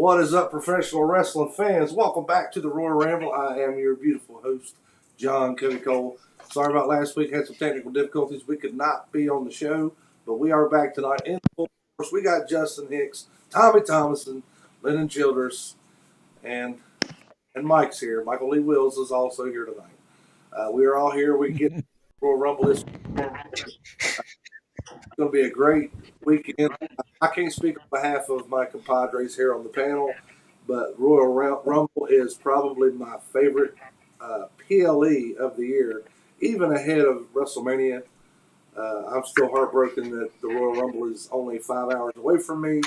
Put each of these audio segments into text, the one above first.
What is up, professional wrestling fans? Welcome back to the Royal Ramble. I am your beautiful host, John Cody Cole. Sorry about last week. Had some technical difficulties. We could not be on the show, but we are back tonight. In full force, we got Justin Hicks, Tommy Thomason, Lennon Childers, and Mike's here. Michael Lee Wills is also here tonight. We are all here. We get Royal Rumble this weekend. It's going to be a great weekend. I can't speak on behalf of my compadres here on the panel, but Royal Rumble is probably my favorite PLE of the year, even ahead of WrestleMania. I'm still heartbroken that the Royal Rumble is only 5 hours away from me,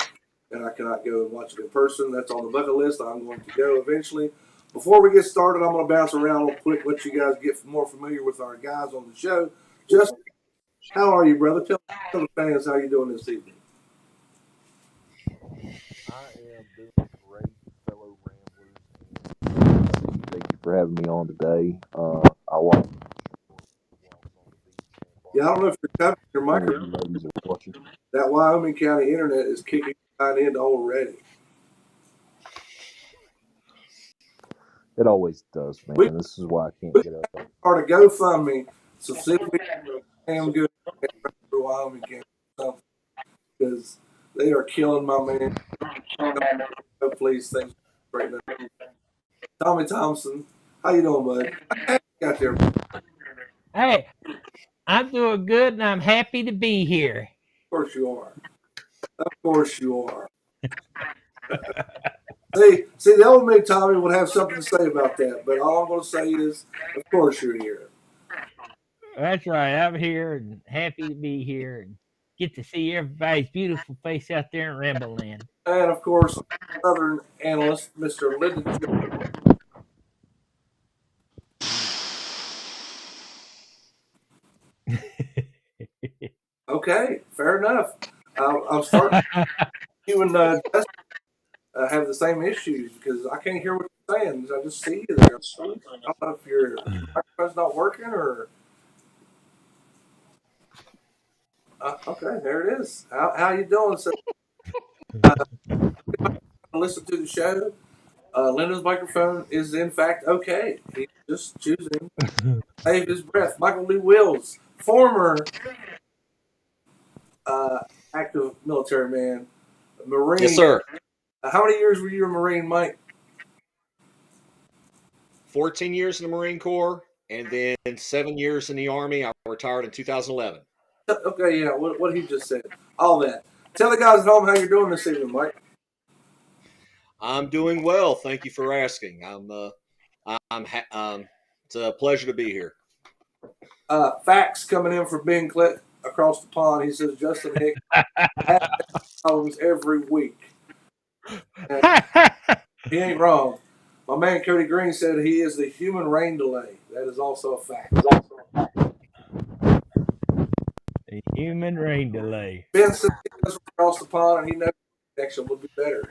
and I cannot go and watch it in person. That's on the bucket list. I'm going to go eventually. Before we get started, I'm going to bounce around real quick, let you guys get more familiar with our guys on the show. Just how are you, brother? Tell the fans how you doing this evening. I am doing great, fellow Ramblers. Thank you for having me on today. I like. Yeah, I don't know if you're covering your microphone. That Wyoming County internet is kicking in already. It always does, man. This is why I can't get up. Start a GoFundMe, so see if we can good for Wyoming County because they are killing my man. Please, thanks right now. Tommy Thompson, how you doing, bud? I got there. Hey, I'm doing good, and I'm happy to be here. Of course you are. Of course you are. See, the old me Tommy would have something to say about that, but all I'm going to say is, of course you're here. That's right. I'm here and happy to be here and get to see everybody's beautiful face out there in Ramble Land. And, of course, Southern analyst, Mr. Lyndon. Okay, fair enough. I'm starting you and Justin have the same issues because I can't hear what you're saying. I just see you there. I don't know if your microphone's not working or. Okay, there it is. How you doing? So, listen to the show. Lyndon's microphone is in fact okay. He's just choosing to save his breath. Michael Lee Wills, former active military man, Marine. Yes, sir. How many years were you a Marine, Mike? 14 years in the Marine Corps, and then 7 years in the Army. I retired in 2011. Okay, yeah, what he just said. All that. Tell the guys at home how you're doing this evening, Mike. I'm doing well. Thank you for asking. It's a pleasure to be here. Facts coming in from Ben Click across the pond. He says Justin Hicks has problems every week. He ain't wrong. My man Cody Green said he is the human rain delay. That is also a fact. A human rain delay. Ben said he goes across the pond and he knows the connection would be better.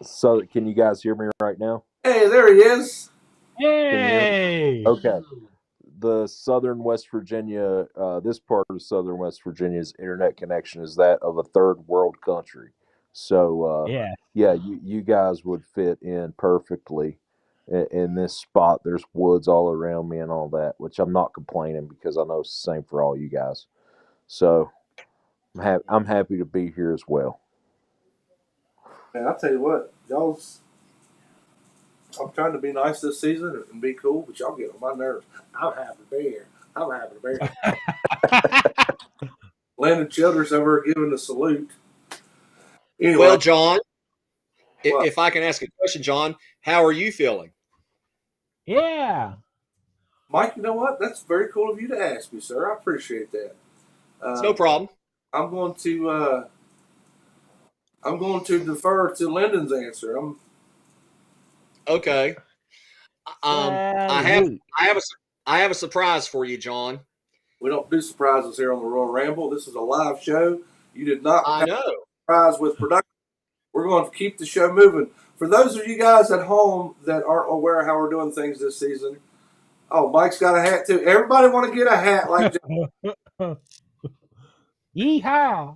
So, can you guys hear me right now? Hey, there he is. Hey! Okay. The Southern West Virginia, this part of Southern West Virginia's internet connection is that of a third world country. So, yeah, you guys would fit in perfectly in this spot. There's woods all around me and all that, which I'm not complaining because I know it's the same for all you guys. So, I'm happy to be here as well. Man, I'll tell you what, I'm trying to be nice this season and be cool, but y'all get on my nerves. I'm happy to be here. I'm happy to be here. Landon Childers over giving the salute. Anyway, well, John, if I can ask a question, John, how are you feeling? Yeah. Mike, you know what? That's very cool of you to ask me, sir. I appreciate that. It's no problem. I'm going defer to Lyndon's answer. Okay. I have a surprise for you, John. We don't do surprises here on the Royal Ramble. This is a live show. You did not I know. Surprise with production. We're going to keep the show moving. For those of you guys at home that aren't aware how we're doing things this season, Mike's got a hat too. Everybody want to get a hat like Yeehaw!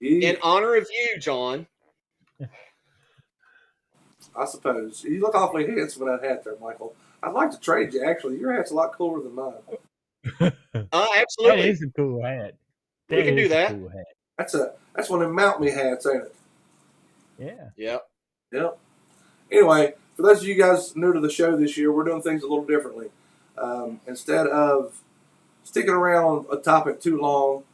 In honor of you, John, I suppose. You look awfully handsome in that hat there, Michael. I'd like to trade you, actually. Your hat's a lot cooler than mine. Absolutely. That is a cool hat. We can do that. Cool hat. That's one of them Mount Me hats, ain't it? Yeah. Yep. Anyway, for those of you guys new to the show this year, we're doing things a little differently. Instead of sticking around a topic too long,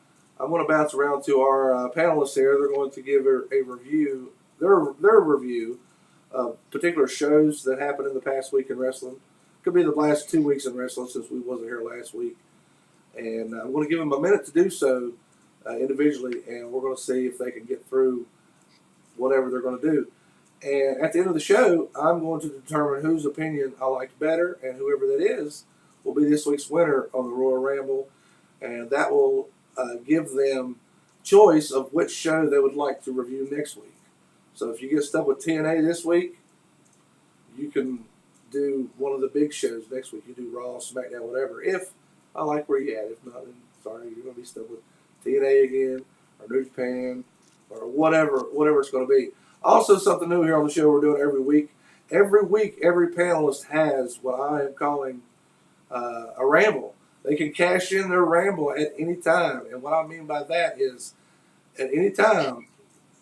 I'm going to bounce around to our panelists here. They're going to give a review, their review of particular shows that happened in the past week in wrestling. Could be the last 2 weeks in wrestling since we wasn't here last week. And I'm going to give them a minute to do so individually, and we're going to see if they can get through whatever they're going to do. And at the end of the show, I'm going to determine whose opinion I liked better, and whoever that is will be this week's winner on the Royal Ramble, and that will give them choice of which show they would like to review next week. So if you get stuck with TNA this week, you can do one of the big shows next week. You do Raw, SmackDown, whatever. If I like where you're at. If not, then sorry, you're going to be stuck with TNA again, or New Japan, or whatever it's going to be. Also, something new here on the show we're doing every week. Every week, every panelist has what I am calling a ramble. They can cash in their ramble at any time. And what I mean by that is at any time,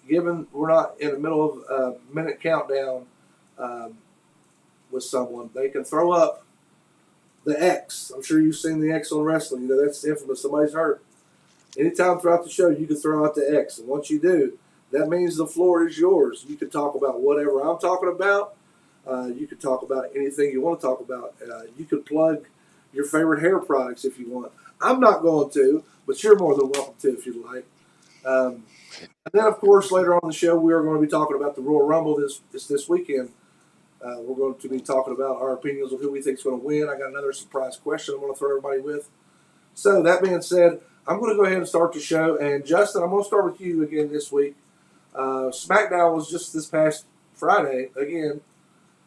given we're not in the middle of a minute countdown with someone, they can throw up the X. I'm sure you've seen the X on wrestling. You know, that's infamous. Somebody's hurt. Anytime throughout the show, you can throw out the X. And once you do, that means the floor is yours. You can talk about whatever I'm talking about. You can talk about anything you want to talk about. You can plug your favorite hair products if you want. I'm not going to, but you're more than welcome to if you'd like. And then, of course, later on in the show, we are going to be talking about the Royal Rumble this weekend. We're going to be talking about our opinions of who we think is going to win. I got another surprise question I'm going to throw everybody with. So, that being said, I'm going to go ahead and start the show. And, Justin, I'm going to start with you again this week. SmackDown was just this past Friday again.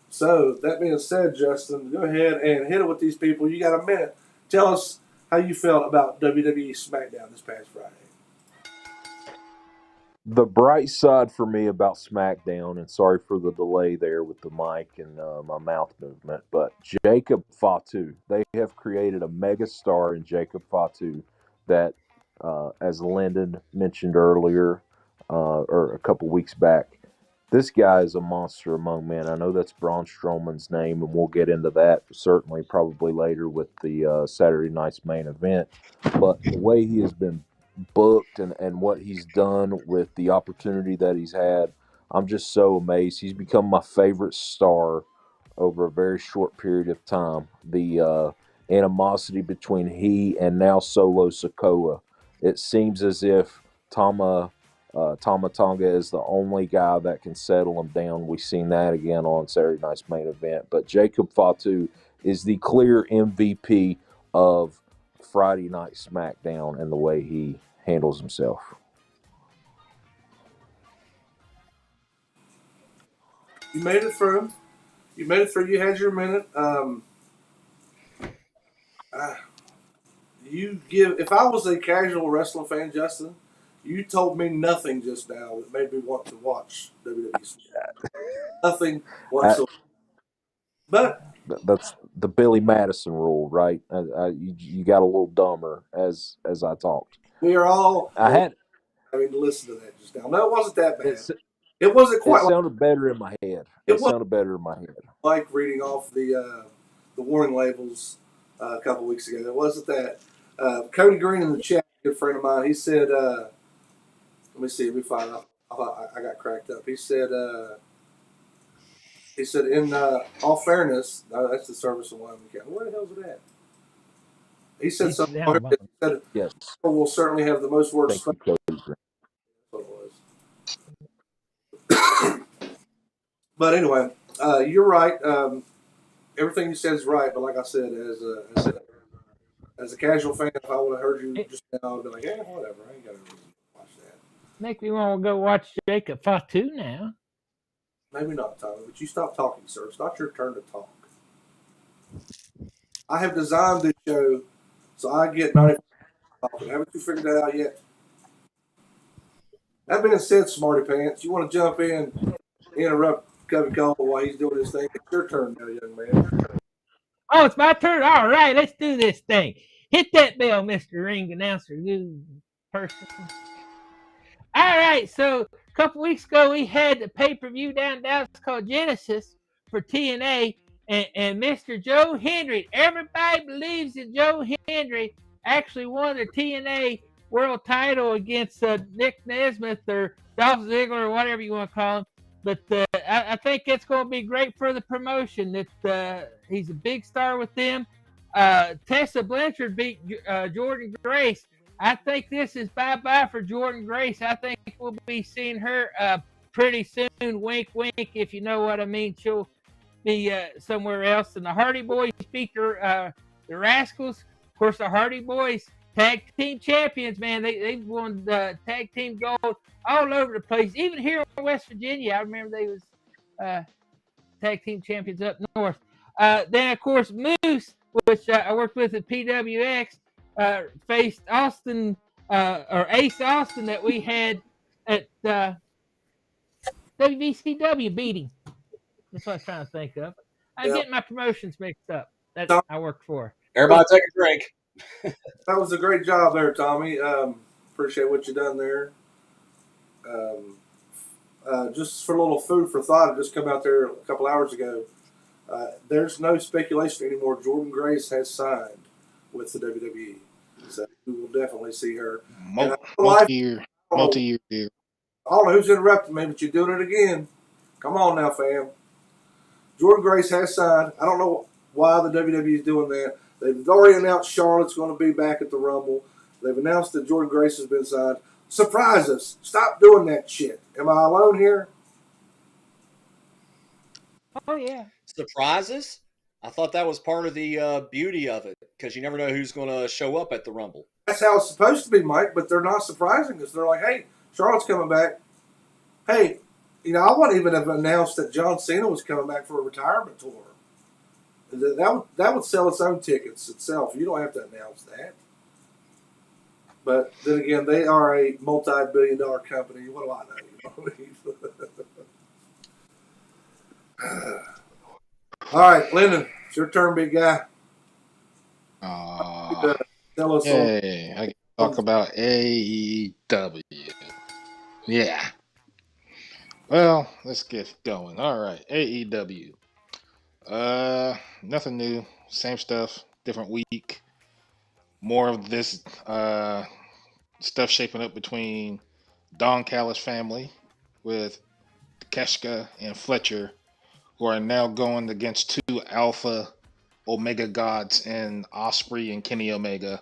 So, that being said, Justin, go ahead and hit it with these people. You got a minute. Tell us how you felt about WWE SmackDown this past Friday. The bright side for me about SmackDown, and sorry for the delay there with the mic and my mouth movement, but Jacob Fatu, they have created a mega star in Jacob Fatu that, as Lyndon mentioned earlier, or a couple weeks back, this guy is a monster among men. I know that's Braun Strowman's name, and we'll get into that certainly probably later with the Saturday night's main event. But the way he has been booked and what he's done with the opportunity that he's had, I'm just so amazed. He's become my favorite star over a very short period of time. The animosity between he and now Solo Sikoa, it seems as if Tama Tonga is the only guy that can settle him down. We've seen that again on Saturday night's main event. But Jacob Fatu is the clear MVP of Friday Night SmackDown and the way he handles himself. You made it through. You made it through. You had your minute. If I was a casual wrestling fan, Justin, you told me nothing just now that made me want to watch WWE. Nothing whatsoever. But that's the Billy Madison rule, right? You got a little dumber as I talked. We are all having to listen to that just now. No, it wasn't that bad. It wasn't quite. It sounded better in my head. It sounded better in my head. Like reading off the warning labels a couple weeks ago. It wasn't that. Cody Green in the chat, a good friend of mine, he said, let me see, let me find out. I got cracked up. He said, in all fairness, that's the service of Wyoming County. Where the hell is it at? He said something. He said, yes. We'll certainly have the most words. Thank you, Cody Green. That's what it was. But anyway, you're right. Everything you said is right. But like I said, as a casual fan, if I would have heard you just now, I'd be like, yeah, whatever. I ain't got to watch that. Make me want to go watch Jacob Fatu now. Maybe not, Tommy, but you stop talking, sir. It's not your turn to talk. I have designed this show so I get 90% talking. Haven't you figured that out yet? That being said, Smarty Pants, you want to jump in, interrupt Covey Cole while he's doing his thing? It's your turn now, young man. Oh, it's my turn. All right, let's do this thing. Hit that bell, Mr. Ring Announcer, you person. All right, so a couple weeks ago, we had the pay-per-view down in Dallas called Genesis for TNA, and Mr. Joe Hendry. Everybody believes that Joe Hendry actually won the TNA world title against Nick Nesmith or Dolph Ziggler or whatever you want to call him. But I think it's going to be great for the promotion. That he's a big star with them. Tessa Blanchard beat Jordynne Grace. I think this is bye-bye for Jordynne Grace. I think we'll be seeing her pretty soon. Wink, wink, if you know what I mean. She'll be somewhere else. And the Hardy Boys beat the Rascals. Of course, the Hardy Boys, tag team champions, man. They've won tag team gold all over the place. Even here in West Virginia, I remember they was tag team champions up north. Then, of course, Moose, which I worked with at PWX, faced Austin or Ace Austin that we had at WVCW beating. That's what I was trying to think of. I'm getting my promotions mixed up. That I worked for. Everybody take a drink. That was a great job there, Tommy. Appreciate what you done there. Just for a little food for thought, I just come out there a couple hours ago. There's no speculation anymore. Jordynne Grace has signed with the WWE. So we will definitely see her. Multi-year deal. I don't know who's interrupting me, but you're doing it again. Come on now, fam. Jordynne Grace has signed. I don't know why the WWE is doing that. They've already announced Charlotte's going to be back at the Rumble. They've announced that Jordynne Grace has been signed. Surprise us. Stop doing that shit. Am I alone here? Oh, yeah. Surprises? I thought that was part of the beauty of it, because you never know who's going to show up at the Rumble. That's how it's supposed to be, Mike, but they're not surprising us. They're like, hey, Charlotte's coming back. Hey, I wouldn't even have announced that John Cena was coming back for a retirement tour. That would sell its own tickets itself. You don't have to announce that. But then again, they are a multi-billion-dollar company. What do I know? All right, Lyndon, it's your turn, big guy. Tell us. Hey, I can talk about AEW. Yeah. Well, let's get going. All right, AEW. Nothing new. Same stuff. Different week. More of this stuff shaping up between Don Callis family with Keshka and Fletcher, who are now going against two alpha Omega gods in Osprey and Kenny Omega,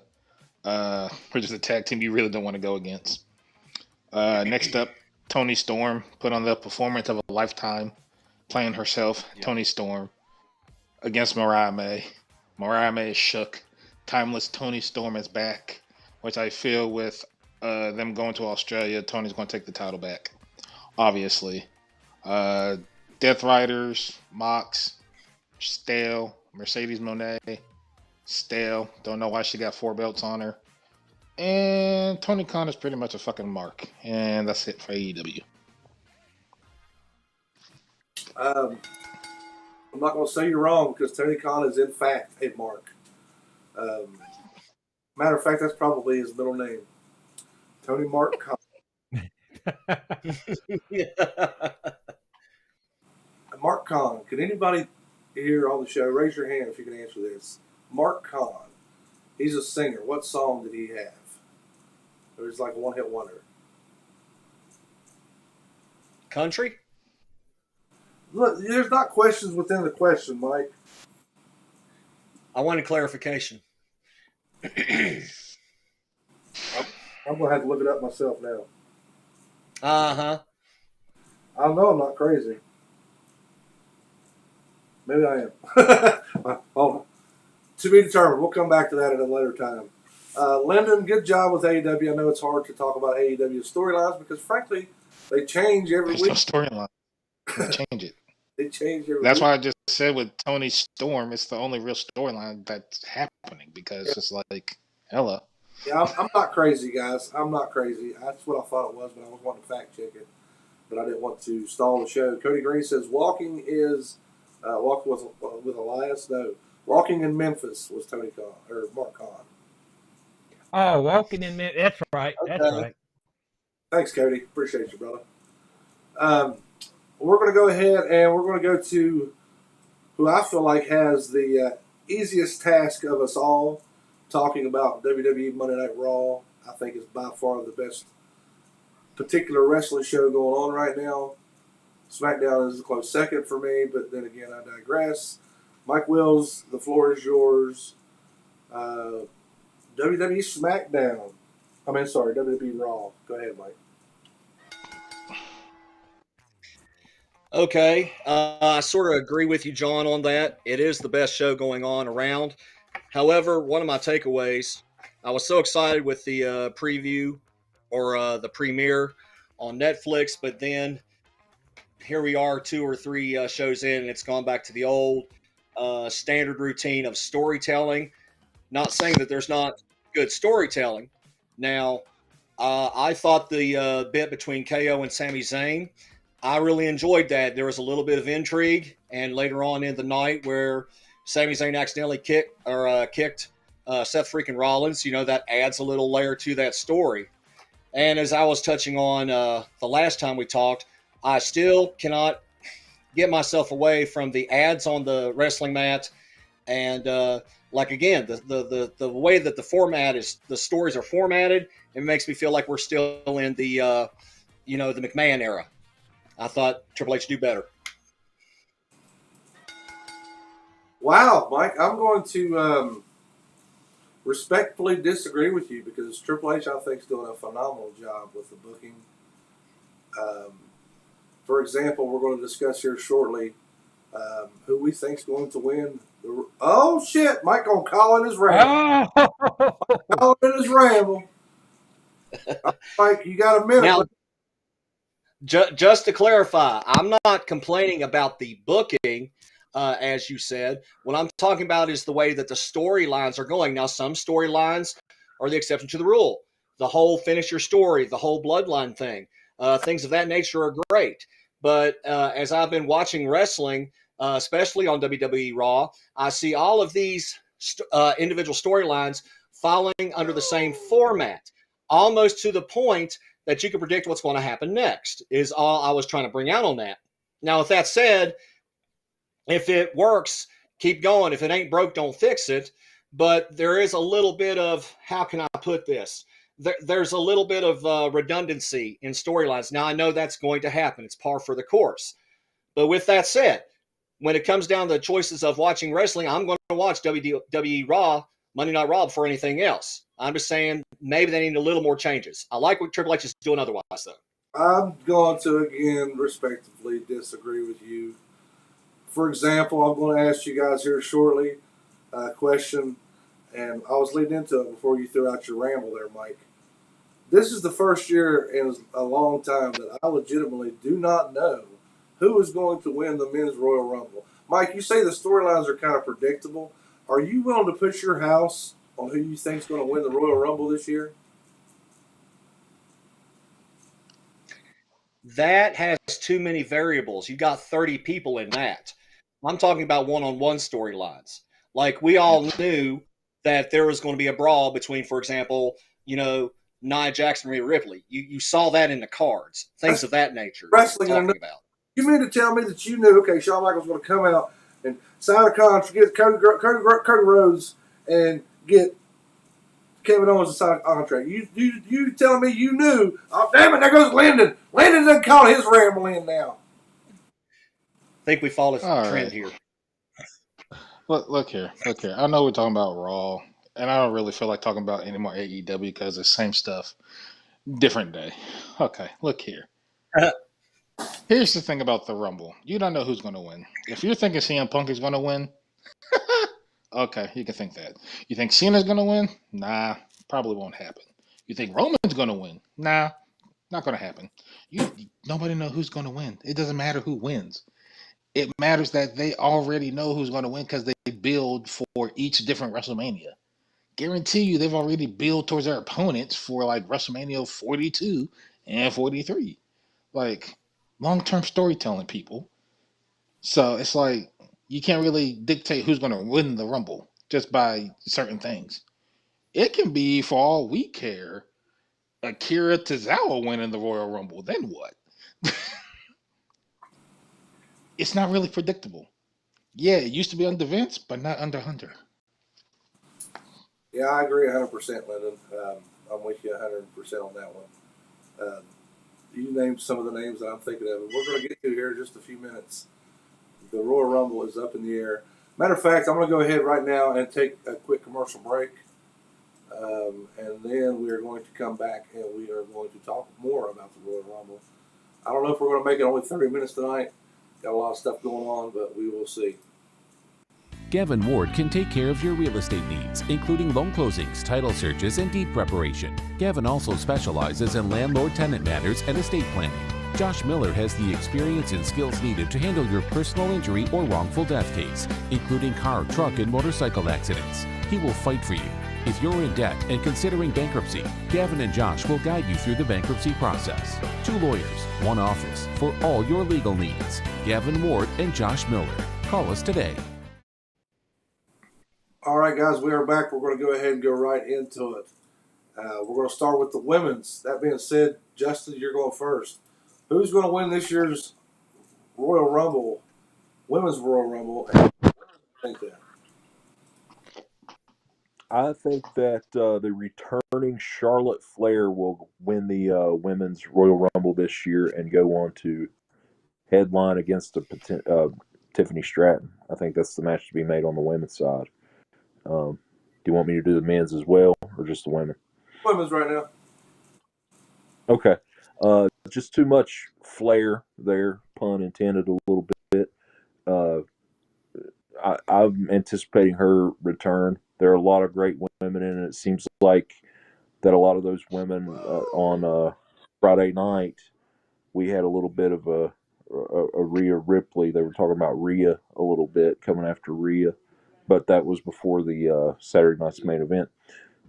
which is a tag team you really don't want to go against. Next up, Toni Storm put on the performance of a lifetime, playing herself, Toni Storm, against Mariah May. Mariah May is shook. Timeless Toni Storm is back, which I feel with them going to Australia, Tony's going to take the title back, obviously. Death Riders, Mox, stale. Mercedes Moné, stale. Don't know why she got 4 belts on her. And Tony Khan is pretty much a fucking mark. And that's it for AEW. I'm not going to say you're wrong, because Tony Khan is in fact a mark. Matter of fact, that's probably his middle name. Tony Mark Khan. Mark Khan. Can anybody here on the show raise your hand if you can answer this? Mark Khan. He's a singer. What song did he have? It was like a one-hit wonder. Country? Look, there's not questions within the question, Mike. I wanted clarification. I'm going to have to look it up myself now. Uh-huh. I know I'm not crazy. Maybe I am. Oh, to be determined. We'll come back to that at a later time. Lyndon, good job with AEW. I know it's hard to talk about AEW storylines because, frankly, they change every week. There's no storyline. They change it. They change every That's week. why I just said with Toni Storm, it's the only real storyline that's happening because it's like, hello. Yeah, I'm not crazy, guys. I'm not crazy. That's what I thought it was, but I was wanting to fact check it. But I didn't want to stall the show. Cody Green says walking is walking with Elias. No, walking in Memphis was Tony Khan or Mark Khan. Oh, walking in Memphis. That's right. That's Okay. right. Thanks, Cody. Appreciate you, brother. We're going to go ahead and we're going to go to who I feel like has the easiest task of us all, talking about WWE Monday Night Raw. I think is by far the best particular wrestling show going on right now. SmackDown is a close second for me, but then again, I digress. Mike Wills, the floor is yours. WWE SmackDown. WWE Raw. Go ahead, Mike. Okay, I sort of agree with you, John, on that. It is the best show going on around. However, one of my takeaways, I was so excited with the preview or the premiere on Netflix, but then here we are 2 or 3 shows in, and it's gone back to the old standard routine of storytelling. Not saying that there's not good storytelling. Now, I thought the bit between KO and Sami Zayn, I really enjoyed that. There was a little bit of intrigue, and later on in the night where Sami Zayn accidentally kicked Seth freaking Rollins, that adds a little layer to that story. And as I was touching on the last time we talked, I still cannot get myself away from the ads on the wrestling mat, and again, the way that the stories are formatted, it makes me feel like we're still in the the McMahon era. I thought Triple H do better. Wow, Mike, I'm going to respectfully disagree with you because Triple H, I think, is doing a phenomenal job with the booking. For example, we're going to discuss here shortly who we think is going to win. Oh, shit, Mike going to call in his ramble. Call in his ramble. Mike, you got a minute. Now, just to clarify, I'm not complaining about the booking, as you said. What I'm talking about is the way that the storylines are going. Now, some storylines are the exception to the rule. The whole finish your story, the whole bloodline thing, things of that nature are great. But as I've been watching wrestling, especially on WWE Raw, I see all of these individual storylines following under the same format, almost to the point that you can predict what's going to happen next, is all I was trying to bring out on that. Now, with that said, if it works, keep going. If it ain't broke, don't fix it. But there is a little bit of, how can I put this? There's a little bit of redundancy in storylines. Now, I know that's going to happen. It's par for the course. But with that said, when it comes down to the choices of watching wrestling, I'm going to watch WWE Raw, Monday Night Raw, before anything else. I'm just saying maybe they need a little more changes. I like what Triple H is doing otherwise, though. I'm going to, again, respectively disagree with you. For example, I'm going to ask you guys here shortly a question, and I was leading into it before you threw out your ramble there, Mike. This is the first year in a long time that I legitimately do not know who is going to win the Men's Royal Rumble. Mike, you say the storylines are kind of predictable. Are you willing to put your house on who you think is going to win the Royal Rumble this year? That has too many variables. You got 30 people in that. I'm talking about one-on-one storylines. Like, we all knew that there was going to be a brawl between, for example, Nia Jax and Rhea Ripley. You saw that in the cards. Things of that nature. Wrestling about. You mean to tell me that you knew, okay, Shawn Michaels was going to come out and sign a contract, get Cody Rhodes and get Kevin Owens to sign a contract? You telling me you knew? Oh, damn it, there goes Lyndon. Lyndon doesn't call his ramble in now. I think we followed a trend here. Look here. I know we're talking about Raw, and I don't really feel like talking about any more AEW because it's the same stuff, different day. Okay, look here. Here's the thing about the Rumble. You don't know who's going to win. If you're thinking CM Punk is going to win, okay, you can think that. You think Cena's going to win? Nah, probably won't happen. You think Roman's going to win? Nah, not going to happen. Nobody knows who's going to win. It doesn't matter who wins. It matters that they already know who's going to win because they build for each different WrestleMania. guarantee you they've already built towards their opponents for like WrestleMania 42 and 43. Like long-term storytelling, people. So it's like you can't really dictate who's going to win the Rumble just by certain things. It can be, for all we care, Akira Tozawa winning the Royal Rumble. Then what? It's not really predictable. Yeah, it used to be under Vince, but not under Hunter. Yeah, I agree 100%, Lyndon. I'm with you 100% on that one. You named some of the names that I'm thinking of, and we're going to get to here in just a few minutes. The Royal Rumble is up in the air. Matter of fact, I'm going to go ahead right now and take a quick commercial break. And then we are going to come back and we are going to talk more about the Royal Rumble. I don't know if we're going to make it only 30 minutes tonight. Got a lot of stuff going on, but we will see. Gavin Ward can take care of your real estate needs, including loan closings, title searches, and deed preparation. Gavin also specializes in landlord-tenant matters and estate planning. Josh Miller has the experience and skills needed to handle your personal injury or wrongful death case, including car, truck, and motorcycle accidents. He will fight for you. If you're in debt and considering bankruptcy, Gavin and Josh will guide you through the bankruptcy process. 2 lawyers, 1 office for all your legal needs. Gavin Ward and Josh Miller. Call us today. All right, guys, we are back. We're going to go ahead and go right into it. We're going to start with the women's. That being said, Justin, you're going first. Who's going to win this year's Royal Rumble, Women's Royal Rumble? And what do you think that? I think that the returning Charlotte Flair will win the Women's Royal Rumble this year and go on to headline against Tiffany Stratton. I think that's the match to be made on the women's side. Do you want me to do the men's as well, or just the women? Women's right now. Okay. Just too much flair there, pun intended a little bit. I'm anticipating her return. There are a lot of great women in it. It seems like that a lot of those women on Friday night, we had a little bit of a Rhea Ripley. They were talking about Rhea a little bit, coming after Rhea, but that was before the Saturday night's main event.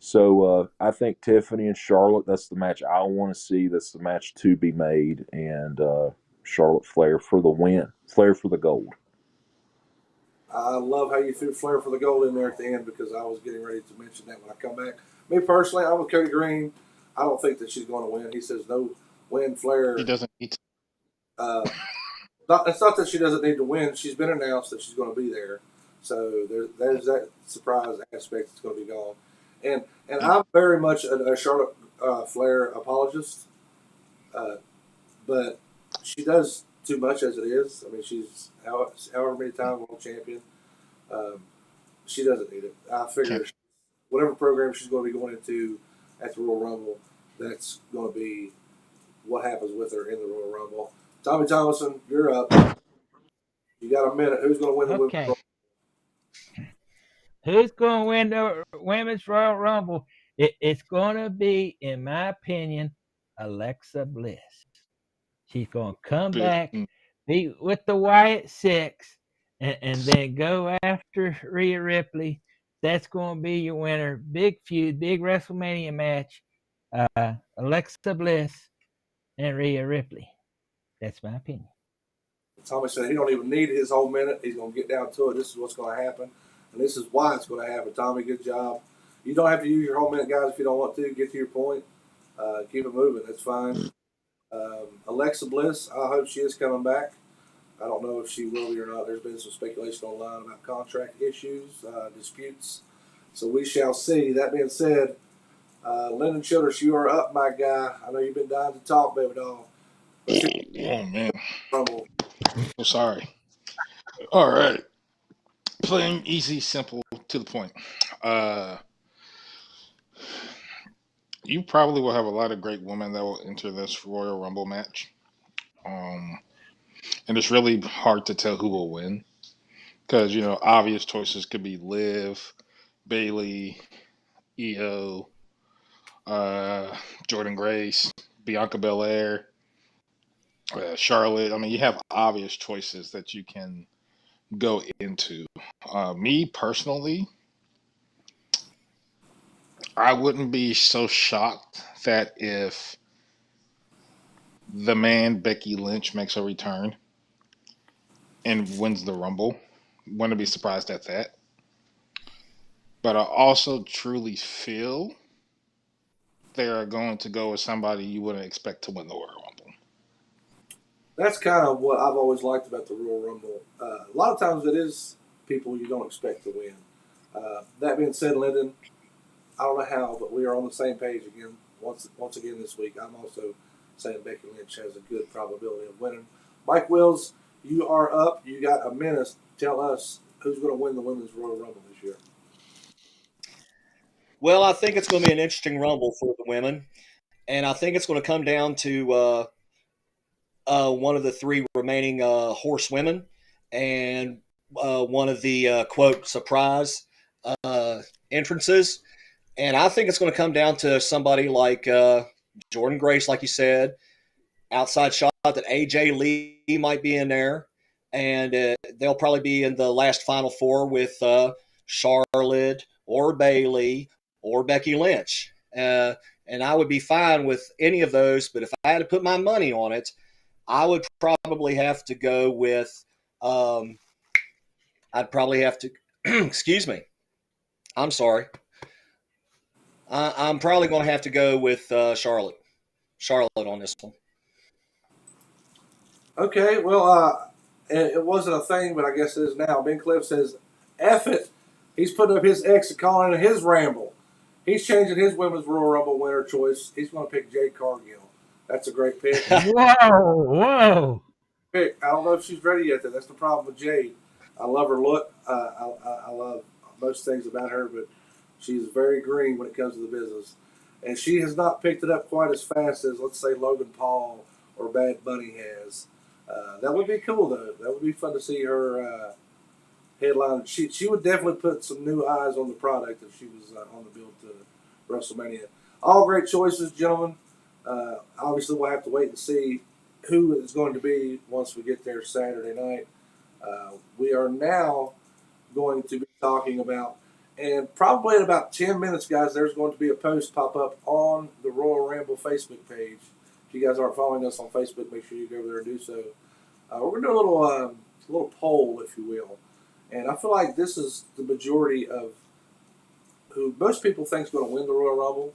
So I think Tiffany and Charlotte, that's the match I want to see. That's the match to be made. And Charlotte Flair for the win. Flair for the gold. I love how you threw Flair for the gold in there at the end because I was getting ready to mention that when I come back. Me personally, I'm with Cody Green. I don't think that she's going to win. He says no win Flair. He doesn't need to. It's not that she doesn't need to win. She's been announced that she's going to be there. So there's that surprise aspect that's going to be gone. And I'm very much a Charlotte Flair apologist, but she does too much as it is. I mean, she's however many times world champion. She doesn't need it. I figure whatever program she's going to be going into at the Royal Rumble, that's going to be what happens with her in the Royal Rumble. Tommy Thompson, you're up. You got a minute. Who's going to win the Women's Royal Rumble? Who's going to win the Women's Royal Rumble? It's going to be, in my opinion, Alexa Bliss. She's going to come back, be with the Wyatt Six, and then go after Rhea Ripley. That's going to be your winner. Big feud, big WrestleMania match. Alexa Bliss and Rhea Ripley. That's my opinion. Tommy said he don't even need his whole minute. He's going to get down to it. This is what's going to happen. And this is why it's going to happen. Tommy, good job. You don't have to use your whole minute, guys, if you don't want to. Get to your point. Keep it moving. That's fine. Alexa Bliss, I hope she is coming back. I don't know if she will be or not. There's been some speculation online about contract issues, disputes. So we shall see. That being said, Lyndon Childress, you are up, my guy. I know you've been dying to talk, baby doll. Oh, man. Rumble. I'm sorry. All right. Plain, easy, simple, to the point. You probably will have a lot of great women that will enter this Royal Rumble match. And it's really hard to tell who will win. Because, obvious choices could be Liv, Bayley, Io, Jordynne Grace, Bianca Belair, Charlotte. I mean, you have obvious choices that you can go into. Me personally, I wouldn't be so shocked that if the man Becky Lynch makes a return and wins the Rumble. Wouldn't be surprised at that. But I also truly feel they are going to go with somebody you wouldn't expect to win the Royal Rumble. That's kind of what I've always liked about the Royal Rumble. A lot of times it is people you don't expect to win. That being said, Lyndon, I don't know how, but we are on the same page again. Once again this week, I'm also saying Becky Lynch has a good probability of winning. Mike Wills, you are up. You got a minute. Tell us who's going to win the Women's Royal Rumble this year. Well, I think it's going to be an interesting Rumble for the women, and I think it's going to come down to one of the three remaining horsewomen and one of the quote surprise entrances. And I think it's going to come down to somebody like Jordynne Grace, like you said, outside shot that AJ Lee might be in there. And they'll probably be in the last Final Four with Charlotte or Bayley or Becky Lynch. And I would be fine with any of those. But if I had to put my money on it, I would probably have to go with I'd probably have to excuse me. I'm sorry. I'm probably going to have to go with Charlotte on this one. Okay, well, it wasn't a thing, but I guess it is now. Ben Cliff says, F it. He's putting up his exit calling in his ramble. He's changing his Women's Royal Rumble winner choice. He's going to pick Jade Cargill. That's a great pick. Whoa. Pick. I don't know if she's ready yet, though. That's the problem with Jade. I love her look. I love most things about her, but she's very green when it comes to the business. And she has not picked it up quite as fast as, let's say, Logan Paul or Bad Bunny has. That would be cool, though. That would be fun to see her headline. She would definitely put some new eyes on the product if she was on the build to WrestleMania. All great choices, gentlemen. Obviously, we'll have to wait and see who it's going to be once we get there Saturday night. We are now going to be talking about, and probably in about 10 minutes, guys, there's going to be a post pop up on the Royal Ramble Facebook page. If you guys aren't following us on Facebook, make sure you go over there and do so. We're going to do a little poll, if you will. And I feel like this is the majority of who most people think is going to win the Royal Rumble.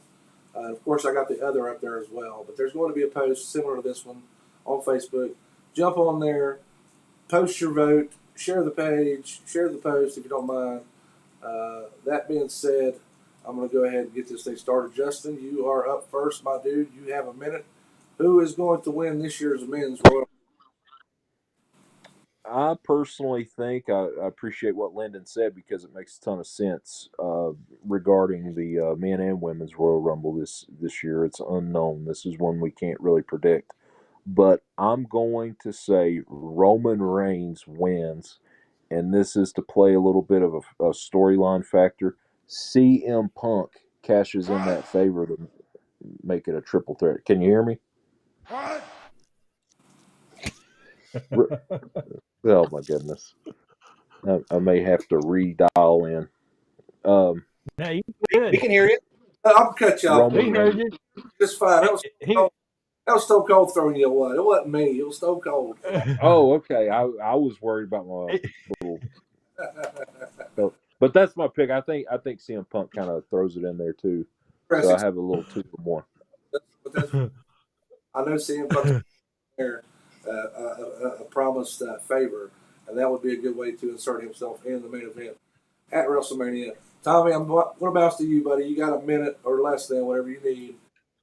Of course, I got the other up there as well. But there's going to be a post similar to this one on Facebook. Jump on there, post your vote, share the page, share the post if you don't mind. That being said, I'm going to go ahead and get this thing started. Justin, you are up first, my dude. You have a minute. Who is going to win this year's Men's Royal? I personally think I appreciate what Lyndon said because it makes a ton of sense regarding the men and women's Royal Rumble this year. It's unknown. This is one we can't really predict. But I'm going to say Roman Reigns wins, and this is to play a little bit of a storyline factor. CM Punk cashes in that favor to make it a triple threat. Can you hear me? Oh my goodness! I may have to redial in. No, you good. We can hear you. I'll cut you off. We heard you. Just fine. That was Stone Cold throwing you away. It wasn't me. It was Stone Cold. Oh, okay. I was worried about my little. But that's my pick. I think CM Punk kind of throws it in there too. So I have a little 2-for-1. I know CM Punk's there a promised favor, and that would be a good way to insert himself in the main event at WrestleMania. Tommy, what about to you, buddy? You got a minute or less than, whatever you need.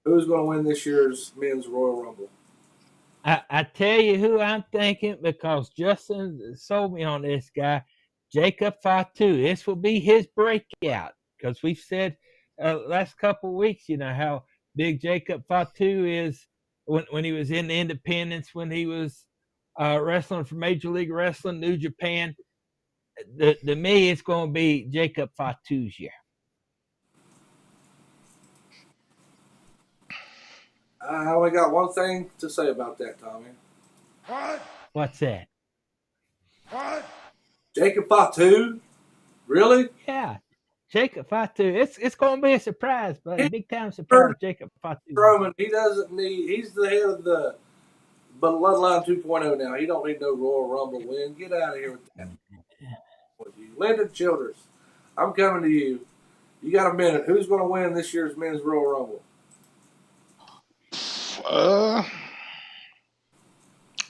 Who's going to win this year's Men's Royal Rumble? I tell you who I'm thinking because Justin sold me on this guy, Jacob Fatu. This will be his breakout because we've said last couple of weeks, how big Jacob Fatu is when he was in the independents, when he was wrestling for Major League Wrestling, New Japan. To me, it's going to be Jacob Fatu's year. I only got one thing to say about that, Tommy. What's that? Jacob Fatu? Really? Yeah. Jacob Fatu. It's going to be a surprise, buddy. Big time surprise, Jacob Fatu. Roman, he doesn't need. He's the head of the Bloodline 2.0 now. He don't need no Royal Rumble win. Get out of here with that. Lyndon Childers, I'm coming to you. You got a minute. Who's going to win this year's Men's Royal Rumble?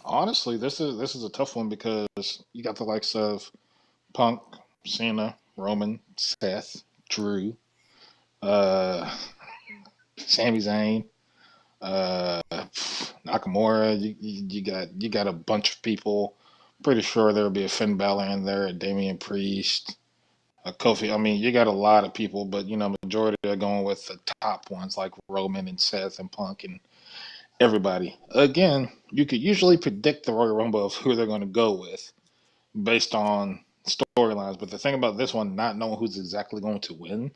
Honestly, this is a tough one because you got the likes of Punk, Cena, Roman, Seth, Drew, Sami Zayn, Nakamura. You got a bunch of people. Pretty sure there will be a Finn Balor in there, a Damian Priest, a Kofi. I mean, you got a lot of people, but majority are going with the top ones like Roman and Seth and Punk and everybody. Again, you could usually predict the Royal Rumble of who they're going to go with based on storylines. But the thing about this one, not knowing who's exactly going to win,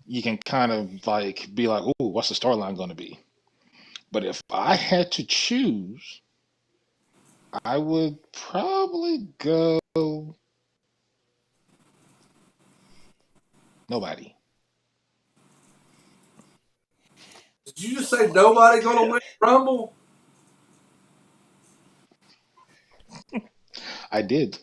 you can kind of be like, ooh, what's the storyline going to be? But if I had to choose, I would probably go nobody. Did you just say nobody going to win the Rumble? I did.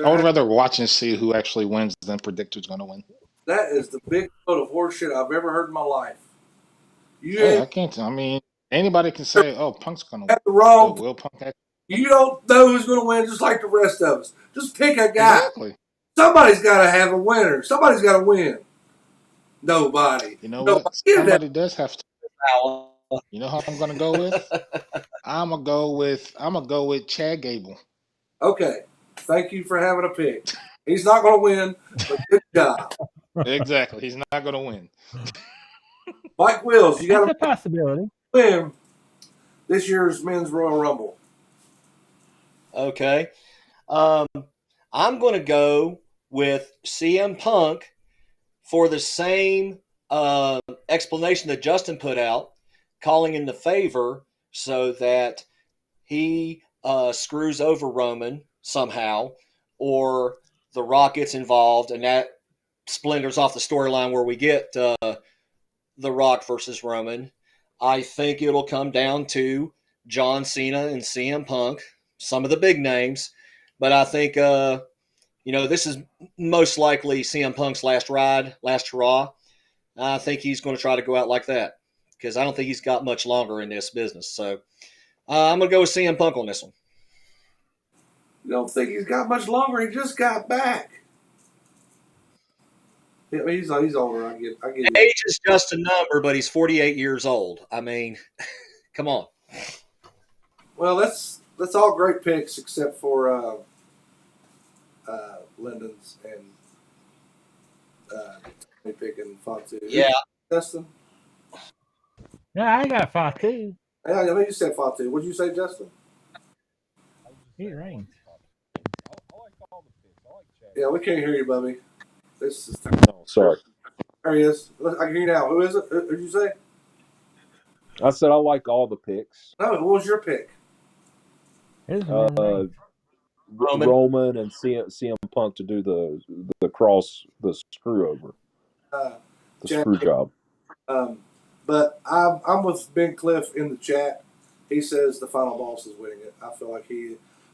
I would rather watch and see who actually wins than predict who's going to win. That is the big load of horseshit I've ever heard in my life. I can't. I mean, anybody can say, "Oh, Punk's going to win." Wrong. Will Punk actually? You don't know who's going to win, just like the rest of us. Just pick a guy. Exactly. Somebody's got to have a winner. Somebody's got to win. Nobody. You know what? Somebody does have to. You know how I'm going to go with? I'm gonna go with Chad Gable. Okay. Thank you for having a pick. He's not going to win, but good job. Exactly. He's not going to win. Mike Wills, you got a possibility win this year's Men's Royal Rumble. Okay. I'm going to go with CM Punk for the same explanation that Justin put out, calling in the favor so that he screws over Roman somehow, or The Rock gets involved and that splinters off the storyline where we get The Rock versus Roman. I think it'll come down to John Cena and CM Punk, some of the big names, but I think this is most likely CM Punk's last hurrah. I think he's going to try to go out like that because I don't think he's got much longer in this business. So I'm going to go with CM Punk on this one. You don't think he's got much longer? He just got back. Yeah, he's older. I get it. Age is just a number, but he's 48 years old. I mean, come on. Well, that's all great picks except for Lyndon's and picking Fatu. Yeah. Justin? Yeah, I got Fatu. Yeah, I know you said Fatu. What did you say, Justin? He rings. Yeah, we can't hear you, Bubby. This is sorry. There he is. I can hear you now. Who is it? Who did you say? I said I like all the picks. No, what was your pick? Roman and CM Punk to do the screw over, the screw job. But I'm with Ben Cliff in the chat. He says the final boss is winning it. I feel like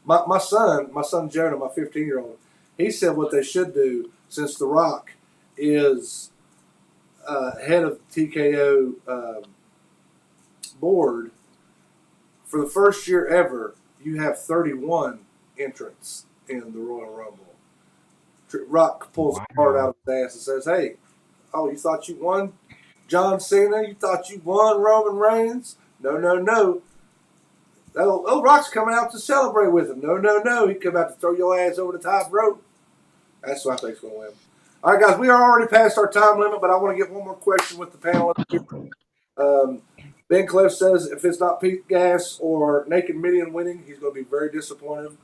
my son Jonah, my 15-year-old, he said what they should do, since The Rock is head of TKO board, for the first year ever, you have 31 entrants in the Royal Rumble. Rock pulls a card out of his ass and says, "Hey, you thought you won John Cena? You thought you won Roman Reigns? No. Oh, Rock's coming out to celebrate with him. No. He come out to throw your ass over the top rope." That's what I think's going to win. All right, guys, we are already past our time limit, but I want to get one more question with the panel. Ben Cliff says if it's not Pete Gas or Naked Midian winning, he's going to be very disappointed.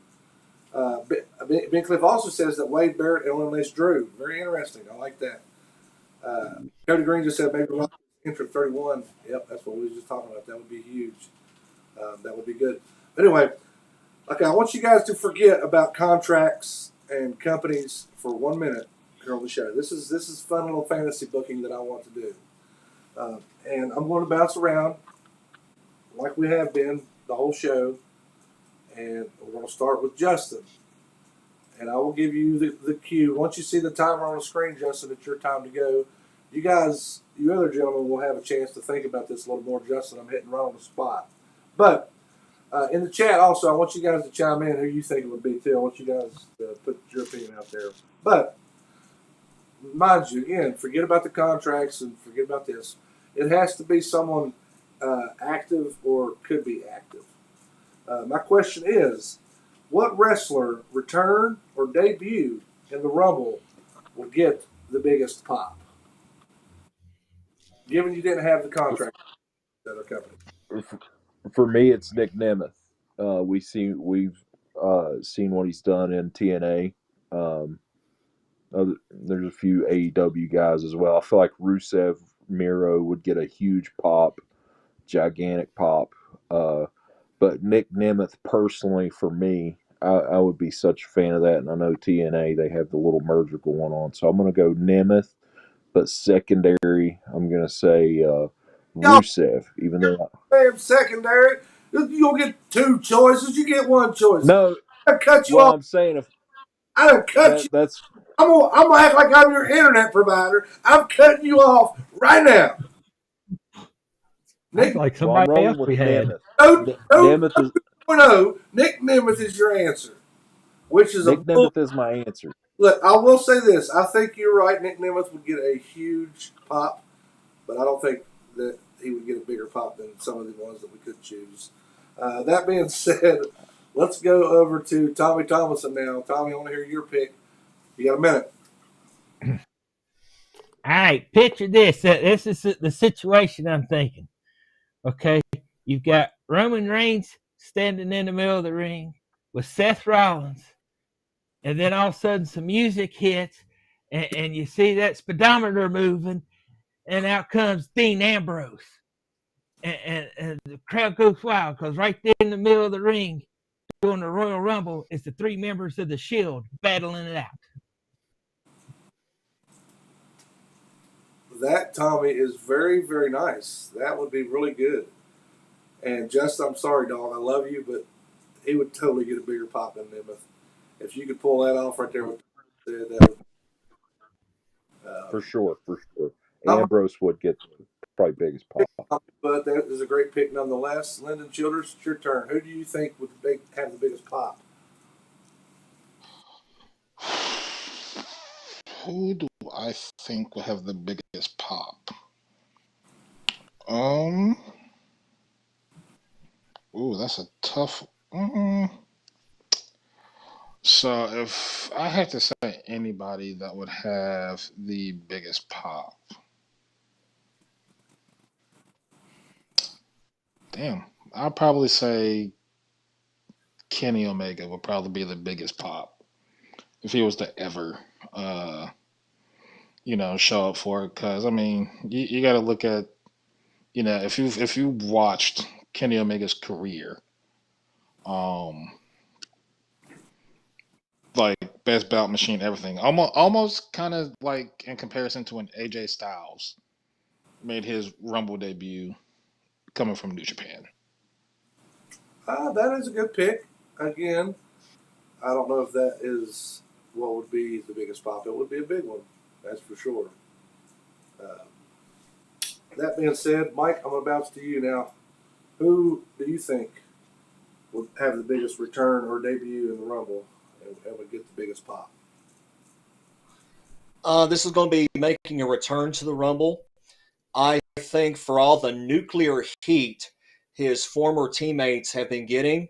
Ben Cliff also says that Wade Barrett eliminates Drew. Very interesting. I like that. Cody Green just said maybe Rock entrant 31. Yep, that's what we were just talking about. That would be huge. That would be good. But anyway, okay, I want you guys to forget about contracts and companies for 1 minute here on the show. This is fun little fantasy booking that I want to do, and I'm going to bounce around like we have been the whole show, and we're going to start with Justin. And I will give you the cue. Once you see the timer on the screen, Justin, it's your time to go. You guys, you other gentlemen, will have a chance to think about this a little more. Justin, I'm hitting right on the spot. But in the chat also, I want you guys to chime in who you think it would be too. I want you guys to put your opinion out there. But mind you, again, forget about the contracts and forget about this. It has to be someone active or could be active. My question is, what wrestler, return or debut in the Rumble, will get the biggest pop? Given you didn't have the contract with the other company. For me, it's Nick Nemeth. We've seen what he's done in TNA. There's a few AEW guys as well. I feel like Rusev Miro would get a huge pop, gigantic pop. But Nick Nemeth, personally, for me, I would be such a fan of that. And I know TNA, they have the little merger going on. So I'm going to go Nemeth. But secondary, I'm going to say Rusev, even though Secondary, you don't get two choices. You get one choice. No, I cut you off. I'm saying if I done cut you. That's I'm gonna act like I'm your internet provider. I'm cutting you off right now. Nick, like somebody else we had. Nemeth is, Nick Nemeth is your answer, which is Nick Nemeth is my answer. Look, I will say this. I think you're right. Nick Nemeth would get a huge pop, but I don't think that he would get a bigger pop than some of the ones that we could choose. That being said, let's go over to Tommy Thomason now. Tommy, I want to hear your pick. You got a minute. All right, picture this. This is the situation I'm thinking. Okay, you've got Roman Reigns standing in the middle of the ring with Seth Rollins, and then all of a sudden some music hits, and you see that speedometer moving, and out comes Dean Ambrose. And the crowd goes wild because right there in the middle of the ring during the Royal Rumble is the three members of the Shield battling it out. That, Tommy, is very, very nice. That would be really good. And Justin, I'm sorry, dog. I love you, but he would totally get a bigger pop than Nemeth. If you could pull that off right there with that would, for sure. Ambrose would get probably biggest pop. But that is a great pick nonetheless. Lyndon Childers, it's your turn. Who do you think would have the biggest pop? Who do I think will have the biggest pop? Ooh, that's a tough. So if I had to say anybody that would have the biggest pop, damn, I'd probably say Kenny Omega would probably be the biggest pop if he was to ever, show up for it. Because I mean, you got to look at, if you watched Kenny Omega's career, like best bout machine, everything, almost kind of like in comparison to when AJ Styles made his Rumble debut coming from New Japan. That is a good pick. Again, I don't know if that is what would be the biggest pop. It would be a big one, that's for sure. That being said, Mike, I'm going to bounce to you now. Who do you think would have the biggest return or debut in the Rumble and would get the biggest pop? This is going to be making a return to the Rumble. I think for all the nuclear heat his former teammates have been getting,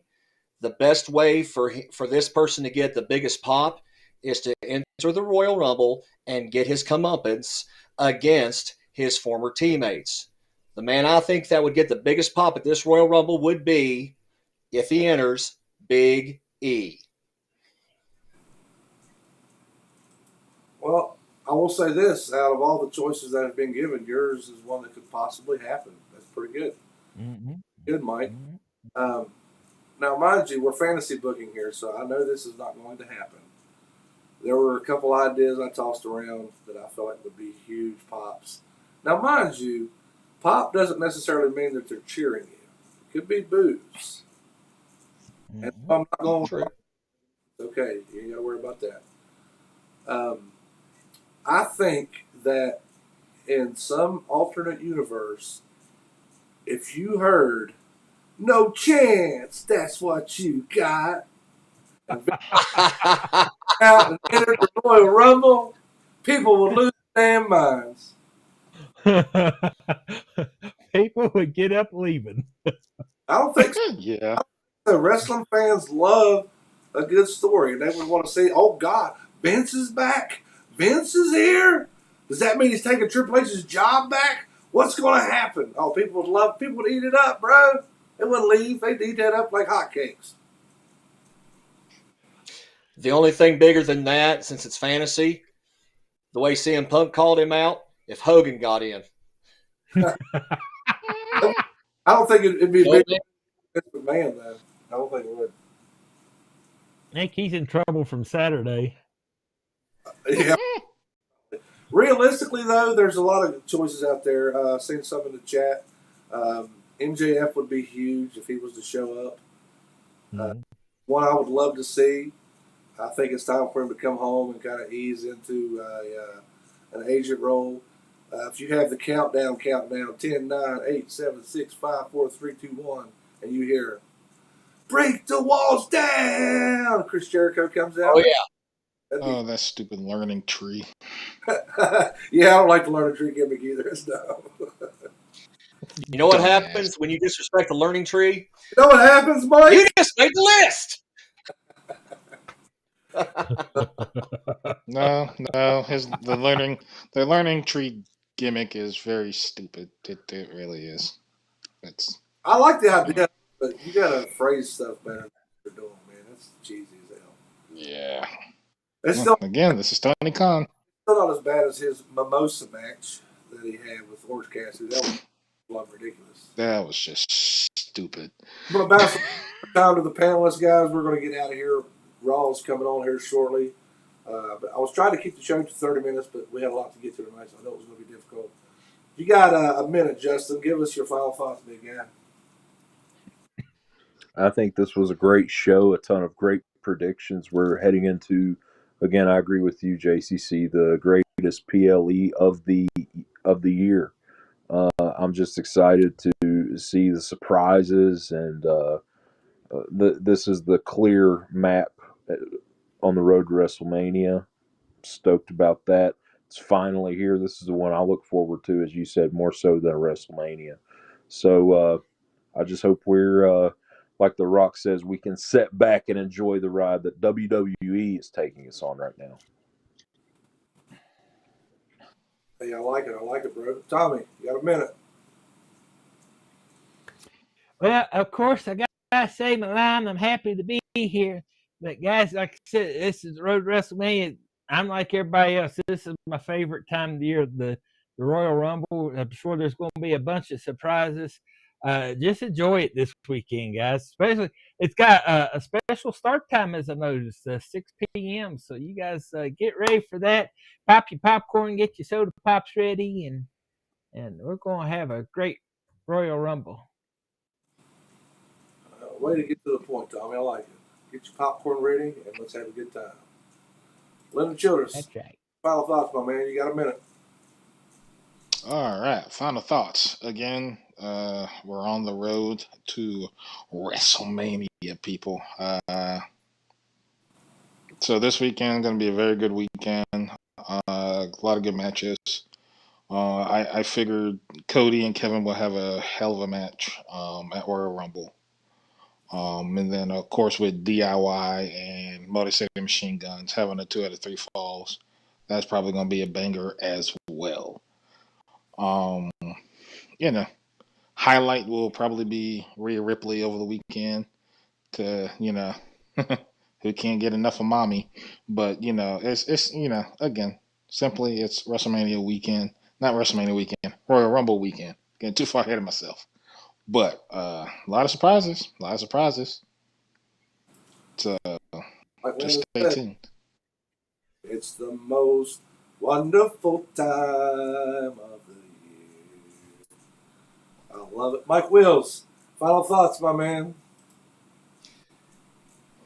the best way for this person to get the biggest pop is to enter the Royal Rumble and get his comeuppance against his former teammates. The man I think that would get the biggest pop at this Royal Rumble would be, if he enters, Big E. Well, I will say this. Out of all the choices that have been given, yours is one that could possibly happen. That's pretty good. Mm-hmm. Good, Mike. Mm-hmm. Now, mind you, we're fantasy booking here, so I know this is not going to happen. there were a couple ideas I tossed around that I felt like would be huge pops. Now, mind you, pop doesn't necessarily mean that they're cheering you. It could be boos. Mm-hmm. And I'm not going with pop. Okay, you ain't got to worry about that. I think that in some alternate universe, if you heard, "No chance, that's what you got," out and entered the Royal Rumble, people would lose their damn minds. People would get up leaving. I don't think so. Yeah. The wrestling fans love a good story, and they would want to see, "Oh God, Vince is back. Vince is here. Does that mean he's taking Triple H's job back? What's going to happen?" Oh, people would eat it up, bro. They wouldn't leave. They'd eat that up like hotcakes. The only thing bigger than that, since it's fantasy, the way CM Punk called him out, if Hogan got in. I don't think it'd be a big man, though. I don't think it would. I think he's in trouble from Saturday. Yeah. Realistically, though, there's a lot of choices out there. Seen some in the chat. MJF would be huge if he was to show up. One I would love to see. I think it's time for him to come home and kind of ease into an agent role. If you have the countdown, 10, 9, 8, 7, 6, 5, 4, 3, 2, 1, and you hear, "Break the walls down," Chris Jericho comes out. Oh, yeah. Oh, that stupid learning tree. Yeah, I don't like the learning tree gimmick either. No. You know what happens when you disrespect the learning tree? You know what happens, Mike? You just made the list. No. The learning tree gimmick is very stupid. It really is. I like the idea, but you gotta phrase stuff better than you're doing, man. That's cheesy as hell. Yeah. It's still, again, this is Tony Khan. Still not as bad as his mimosa match that he had with Orange Cassidy. That was ridiculous. That was just stupid. I'm going to bounce time to the panelists, guys. We're going to get out of here. Raw's coming on here shortly. But I was trying to keep the show to 30 minutes, but we had a lot to get to tonight, so I know it was going to be difficult. You got a minute, Justin. Give us your final thoughts, big guy. I think this was a great show, a ton of great predictions. We're heading into, again, I agree with you, JCC, the greatest PLE of the year. I'm just excited to see the surprises, and this is the clear map on the road to WrestleMania. Stoked about that. It's finally here. This is the one I look forward to, as you said, more so than WrestleMania. So I just hope we're, like The Rock says, we can sit back and enjoy the ride that WWE is taking us on right now. Hey, I like it, bro. Tommy, you got a minute. Well, of course, I got to say my line. I'm happy to be here. But, guys, like I said, this is the road to WrestleMania. I'm like everybody else. This is my favorite time of the year, the Royal Rumble. I'm sure there's going to be a bunch of surprises. Just enjoy it this weekend, guys. Especially, it's got a special start time, as I noticed, 6 p.m. So you guys get ready for that. Pop your popcorn, get your soda pops ready, and we're going to have a great Royal Rumble. Way to get to the point, Tommy. I like it. Get your popcorn ready, and let's have a good time. Leonard Childress. That's right. Final thoughts, my man. You got a minute. All right. Final thoughts. Again, we're on the road to WrestleMania, people. So this weekend going to be a very good weekend. A lot of good matches. I figured Cody and Kevin will have a hell of a match at Royal Rumble. And then, of course, with DIY and Motor City Machine Guns having a 2 out of 3 falls, that's probably going to be a banger as well. Highlight will probably be Rhea Ripley over the weekend to, who can't get enough of mommy. But, it's again, simply it's WrestleMania weekend. Not WrestleMania weekend, Royal Rumble weekend. Getting too far ahead of myself. But a lot of surprises. So just stay tuned. It's the most wonderful time of the year. I love it. Mike Wills, final thoughts, my man.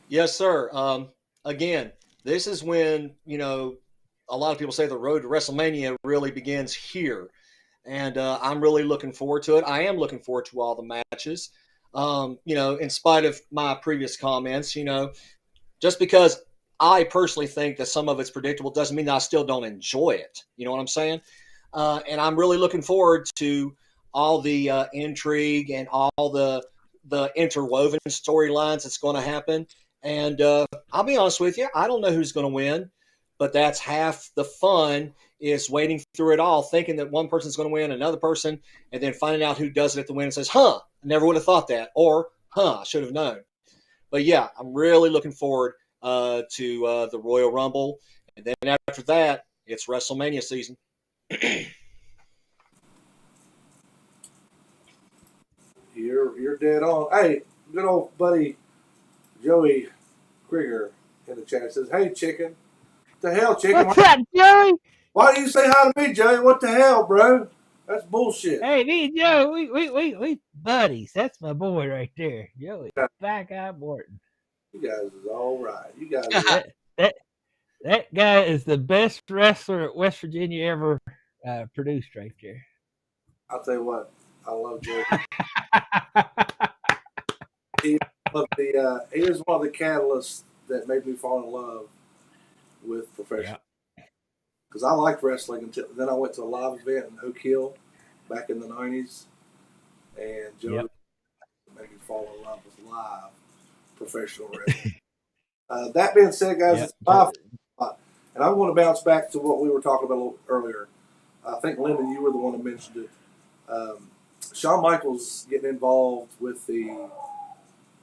Yes, sir. Again, this is when, a lot of people say the road to WrestleMania really begins here. And I'm really looking forward to it. I am looking forward to all the matches. In spite of my previous comments, just because I personally think that some of it's predictable doesn't mean that I still don't enjoy it. You know what I'm saying? And I'm really looking forward to all the intrigue and all the interwoven storylines that's going to happen. And I'll be honest with you, I don't know who's going to win, but that's half the fun is waiting through it all, thinking that one person's going to win, another person, and then finding out who does it at the win and says, I never would have thought that, or, I should have known. But yeah, I'm really looking forward to the Royal Rumble. And then after that, it's WrestleMania season. You're dead on. Hey, good old buddy Joey Krieger in the chat says, "Hey, chicken, what the hell, chicken? What's up, Joey? Why do you say hi to me, Joey? What the hell, bro? That's bullshit." Hey, me and Joe, we buddies. That's my boy right there, Joey. Back Eye Morton. You guys is all right. You guys. That guy is the best wrestler at West Virginia ever produced right there. I'll tell you what, I love Joey. He is one of the catalysts that made me fall in love with professional. Because I liked wrestling until then. I went to a live event in Oak Hill back in the 90s, and Joey made me fall in love with live professional wrestling. That being said, guys, it's 5 o'clock, and I want to bounce back to what we were talking about a little earlier. I think, Lyndon, you were the one that mentioned it. Shawn Michaels getting involved with the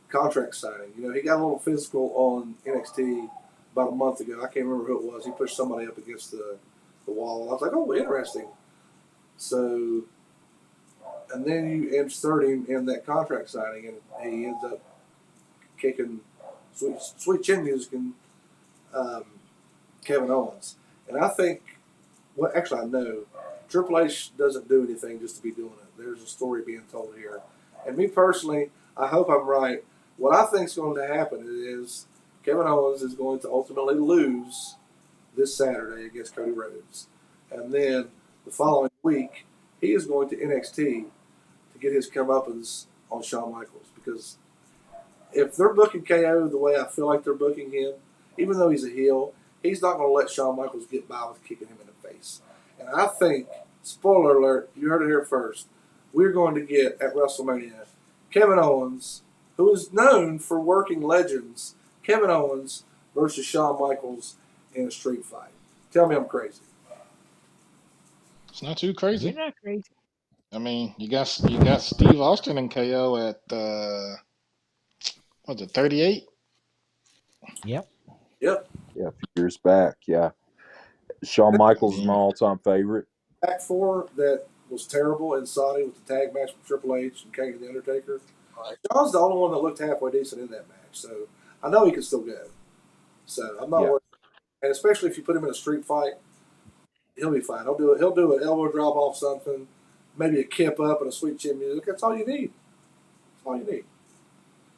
contract signing. He got a little physical on NXT about a month ago. I can't remember who it was. He pushed somebody up against the wall. I was like, oh, interesting. So, and then you insert him in that contract signing, and he ends up kicking sweet chin music and Kevin Owens. And I think, I know Triple H doesn't do anything just to be doing it. There's a story being told here. And me personally, I hope I'm right. What I think is going to happen is Kevin Owens is going to ultimately lose this Saturday against Cody Rhodes. And then the following week, he is going to NXT to get his comeuppance on Shawn Michaels. Because if they're booking KO the way I feel like they're booking him, even though he's a heel, he's not going to let Shawn Michaels get by with kicking him in the face. And I think, spoiler alert, you heard it here first, we're going to get at WrestleMania Kevin Owens, who is known for working legends, Kevin Owens versus Shawn Michaels in a street fight. Tell me I'm crazy. It's not too crazy. You're not crazy. I mean, you got Steve Austin and KO at what's it, 38? Yep. Yeah, a few years back. Yeah, Shawn Michaels is my all-time favorite. Back 4 that was terrible in Saudi with the tag match with Triple H and Kane and The Undertaker. Shawn's the only one that looked halfway decent in that match, so I know he can still go. So I'm not worried. And especially if you put him in a street fight, he'll be fine. He'll do an elbow drop off something, maybe a kip up and a sweet chin music. That's all you need. That's all you need.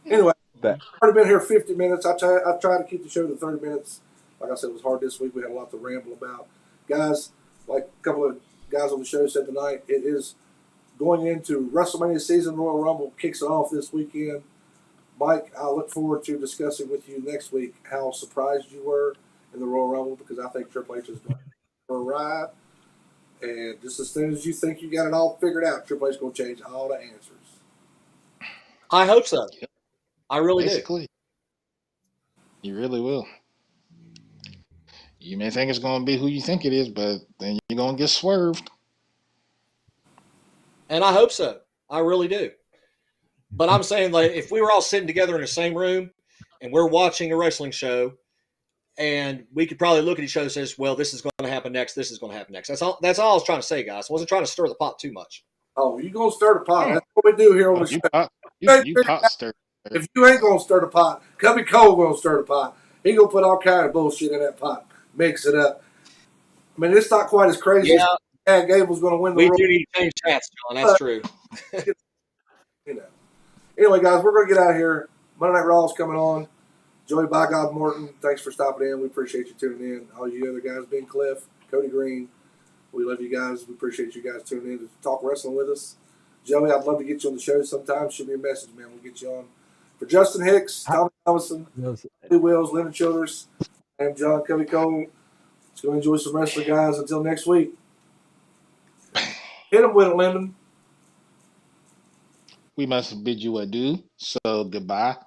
Anyway, I've already been here 50 minutes. I tried to keep the show to 30 minutes. Like I said, it was hard this week. We had a lot to ramble about. Guys, like a couple of guys on the show said tonight, it is going into WrestleMania season. Royal Rumble kicks it off this weekend. Mike, I look forward to discussing with you next week how surprised you were in the Royal Rumble, because I think Triple H is going for a ride. And just as soon as you think you got it all figured out, Triple H is going to change all the answers. I hope so. I really do. You really will. You may think it's going to be who you think it is, but then you're going to get swerved. And I hope so. I really do. But I'm saying, like, if we were all sitting together in the same room and we're watching a wrestling show, and we could probably look at each other and say, well, this is going to happen next, this is going to happen next. That's all I was trying to say, guys. I wasn't trying to stir the pot too much. Oh, you're going to stir the pot. That's what we do here on the show. You pot stir. If you ain't going to stir the pot, Cubby Cole going to stir the pot. He going to put all kind of bullshit in that pot. mix it up. I mean, it's not quite as crazy as Chad Gable's going to win the We do need to change chats, John. That's true. You know. Anyway, guys, we're going to get out of here. Monday Night Raw is coming on. Joey By God Morton, thanks for stopping in. We appreciate you tuning in. All you other guys, Ben Cliff, Cody Green, we love you guys. We appreciate you guys tuning in to talk wrestling with us. Joey, I'd love to get you on the show sometime. Shoot me a message, man. We'll get you on. For Justin Hicks, Tommy Thomason, Lee Wills, Leonard Childers, I'm John Covey Cole. Let's go enjoy some wrestling, guys. Until next week. Hit them with it, Lyndon. We must bid you adieu. So goodbye.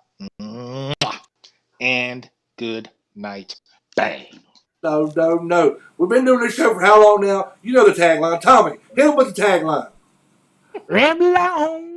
And good night. Bang. No. We've been doing this show for how long now? You know the tagline. Tommy, hit him with the tagline. Ramble on.